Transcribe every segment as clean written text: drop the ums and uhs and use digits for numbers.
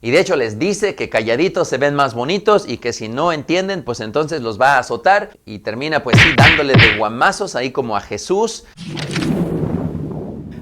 Y de hecho les dice que calladitos se ven más bonitos y que si no entienden, pues entonces los va a azotar. Y termina pues sí dándole de guamazos ahí como a Jesús.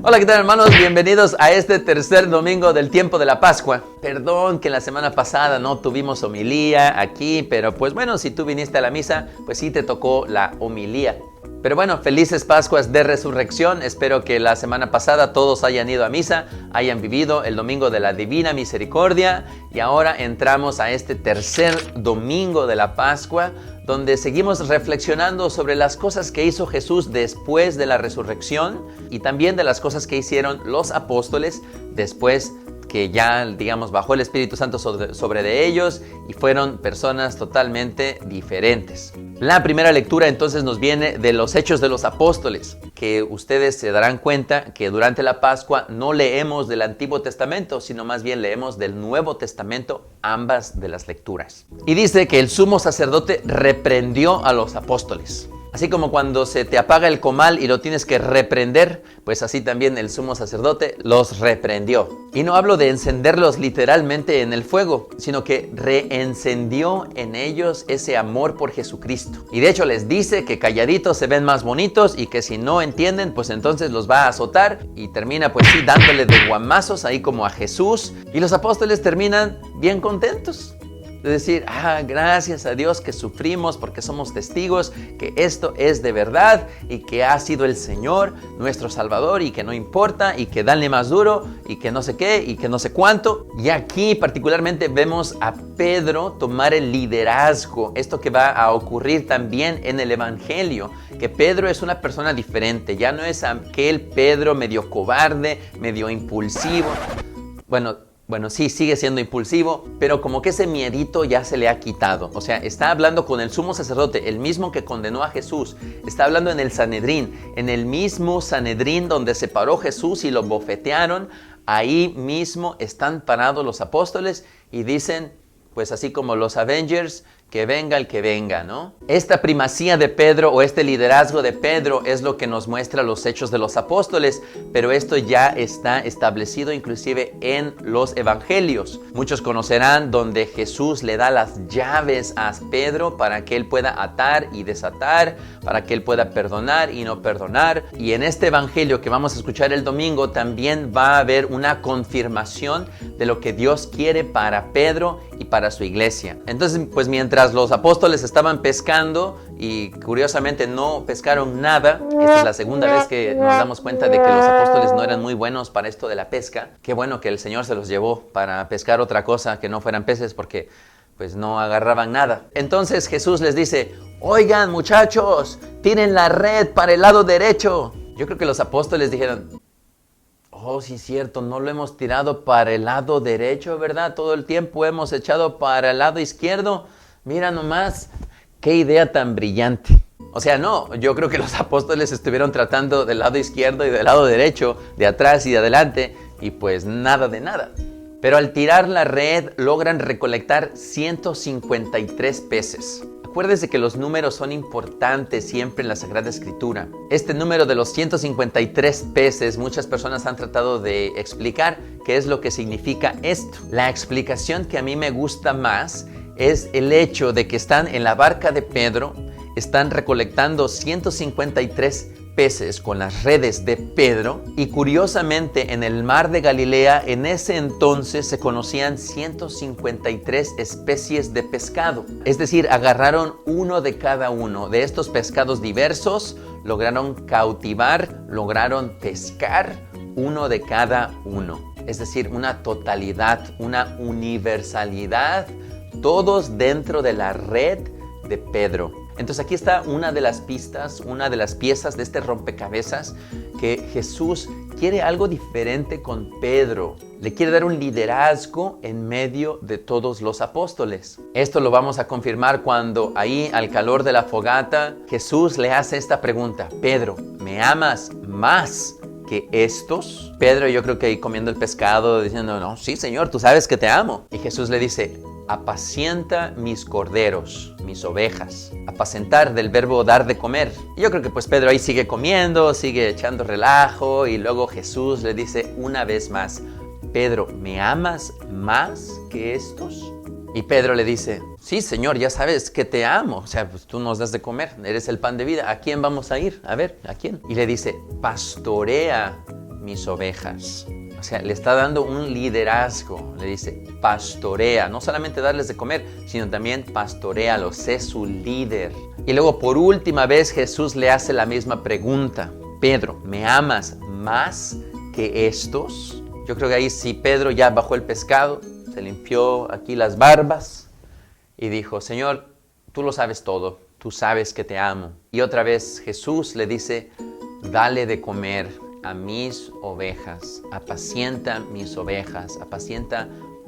Hola, ¿qué tal, hermanos? Bienvenidos a este tercer domingo del tiempo de la Pascua. Perdón que la semana pasada no tuvimos homilía aquí, pero pues bueno, si tú viniste a la misa, pues sí te tocó la homilía. Pero bueno, felices Pascuas de Resurrección. Espero que la semana pasada todos hayan ido a misa, hayan vivido el domingo de la Divina Misericordia. Y ahora entramos a este tercer domingo de la Pascua, donde seguimos reflexionando sobre las cosas que hizo Jesús después de la resurrección y también de las cosas que hicieron los apóstoles después que ya, digamos, bajó el Espíritu Santo sobre de ellos y fueron personas totalmente diferentes. La primera lectura entonces nos viene de los Hechos de los Apóstoles, que ustedes se darán cuenta que durante la Pascua no leemos del Antiguo Testamento, sino más bien leemos del Nuevo Testamento, ambas de las lecturas. Y dice que el sumo sacerdote reprendió a los apóstoles. Así como cuando se te apaga el comal y lo tienes que reprender, pues así también el sumo sacerdote los reprendió. Y no hablo de encenderlos literalmente en el fuego, sino que reencendió en ellos ese amor por Jesucristo. Y de hecho les dice que calladitos se ven más bonitos y que si no entienden, pues entonces los va a azotar. Y termina pues sí dándole de guamazos ahí como a Jesús. Y los apóstoles terminan bien contentos. De decir, gracias a Dios que sufrimos porque somos testigos que esto es de verdad y que ha sido el Señor nuestro Salvador y que no importa y que dale más duro y que no sé qué y que no sé cuánto. Y aquí particularmente vemos a Pedro tomar el liderazgo, esto que va a ocurrir también en el Evangelio, que Pedro es una persona diferente, ya no es aquel Pedro medio cobarde, medio impulsivo. Bueno, sí, sigue siendo impulsivo, pero como que ese miedito ya se le ha quitado. O sea, está hablando con el sumo sacerdote, el mismo que condenó a Jesús. Está hablando en el Sanedrín, en el mismo Sanedrín donde se paró Jesús y lo bofetearon. Ahí mismo están parados los apóstoles y dicen, pues así como los Avengers, que venga el que venga, ¿no? Esta primacía de Pedro o este liderazgo de Pedro es lo que nos muestra los Hechos de los Apóstoles, pero esto ya está establecido inclusive en los Evangelios. Muchos conocerán donde Jesús le da las llaves a Pedro para que él pueda atar y desatar, para que él pueda perdonar y no perdonar. Y en este Evangelio que vamos a escuchar el domingo también va a haber una confirmación de lo que Dios quiere para Pedro y para su iglesia. Entonces, pues mientras los apóstoles estaban pescando y curiosamente no pescaron nada, esta es la segunda vez que nos damos cuenta de que los apóstoles no eran muy buenos para esto de la pesca. Qué bueno que el Señor se los llevó para pescar otra cosa que no fueran peces porque pues no agarraban nada. Entonces Jesús les dice, oigan muchachos, tiren la red para el lado derecho. Yo creo que los apóstoles dijeron, oh, sí es cierto, no lo hemos tirado para el lado derecho, ¿verdad? Todo el tiempo hemos echado para el lado izquierdo. Mira nomás, qué idea tan brillante. O sea, no, yo creo que los apóstoles estuvieron tratando del lado izquierdo y del lado derecho, de atrás y de adelante, y pues nada de nada. Pero al tirar la red logran recolectar 153 peces. Acuérdense que los números son importantes siempre en la Sagrada Escritura. Este número de los 153 peces, muchas personas han tratado de explicar qué es lo que significa esto. La explicación que a mí me gusta más es el hecho de que están en la barca de Pedro, están recolectando 153 peces con las redes de Pedro y curiosamente en el mar de Galilea en ese entonces se conocían 153 especies de pescado. Es decir, agarraron uno de cada uno de estos pescados diversos, lograron cautivar, lograron pescar uno de cada uno. Es decir, una totalidad, una universalidad, todos dentro de la red de Pedro. Entonces aquí está una de las pistas, una de las piezas de este rompecabezas, que Jesús quiere algo diferente con Pedro. Le quiere dar un liderazgo en medio de todos los apóstoles. Esto lo vamos a confirmar cuando ahí al calor de la fogata Jesús le hace esta pregunta: Pedro, ¿me amas más que estos? Pedro, yo creo que ahí comiendo el pescado diciendo, no, sí Señor, tú sabes que te amo. Y Jesús le dice, apacienta mis corderos, mis ovejas. Apacentar del verbo dar de comer. Y yo creo que pues Pedro ahí sigue comiendo, sigue echando relajo y luego Jesús le dice una vez más, Pedro, ¿me amas más que estos? Y Pedro le dice, sí, Señor, ya sabes que te amo. O sea, pues tú nos das de comer, eres el pan de vida. ¿A quién vamos a ir? A ver, ¿a quién? Y le dice, pastorea mis ovejas. O sea, le está dando un liderazgo. Le dice, pastorea. No solamente darles de comer, sino también pastorealos. Sé su líder. Y luego, por última vez, Jesús le hace la misma pregunta. Pedro, ¿me amas más que estos? Yo creo que ahí sí Pedro ya bajó el pescado, se limpió aquí las barbas y dijo, Señor, tú lo sabes todo, tú sabes que te amo. Y otra vez Jesús le dice, dale de comer a mis ovejas, apacienta mis ovejas, apacienta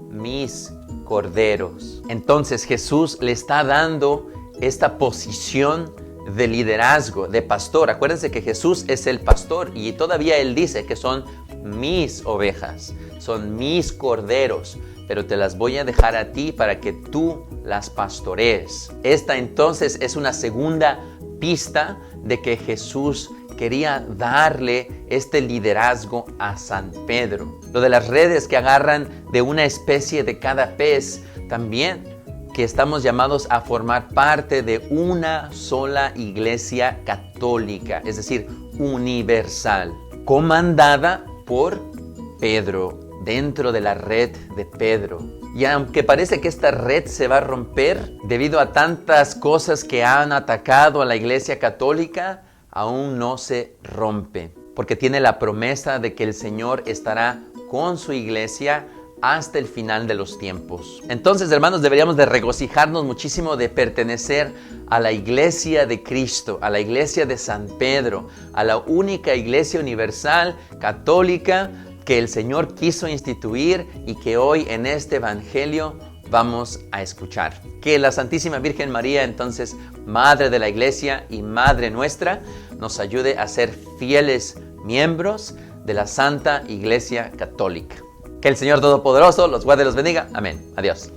mis corderos. Entonces Jesús le está dando esta posición de liderazgo, de pastor. Acuérdense que Jesús es el pastor y todavía Él dice que son mis ovejas, son mis corderos, pero te las voy a dejar a ti para que tú las pastorees. Esta entonces es una segunda pista de que Jesús quería darle este liderazgo a San Pedro. Lo de las redes que agarran de una especie de cada pez, también que estamos llamados a formar parte de una sola iglesia católica, es decir, universal, comandada por Pedro, dentro de la red de Pedro. Y aunque parece que esta red se va a romper debido a tantas cosas que han atacado a la iglesia católica, aún no se rompe, porque tiene la promesa de que el Señor estará con su iglesia hasta el final de los tiempos. Entonces, hermanos, deberíamos de regocijarnos muchísimo de pertenecer a la iglesia de Cristo, a la iglesia de San Pedro, a la única iglesia universal católica que el Señor quiso instituir y que hoy en este evangelio vamos a escuchar. Que la Santísima Virgen María, entonces, Madre de la Iglesia y Madre nuestra, nos ayude a ser fieles miembros de la Santa Iglesia Católica. Que el Señor Todopoderoso los guarde y los bendiga. Amén. Adiós.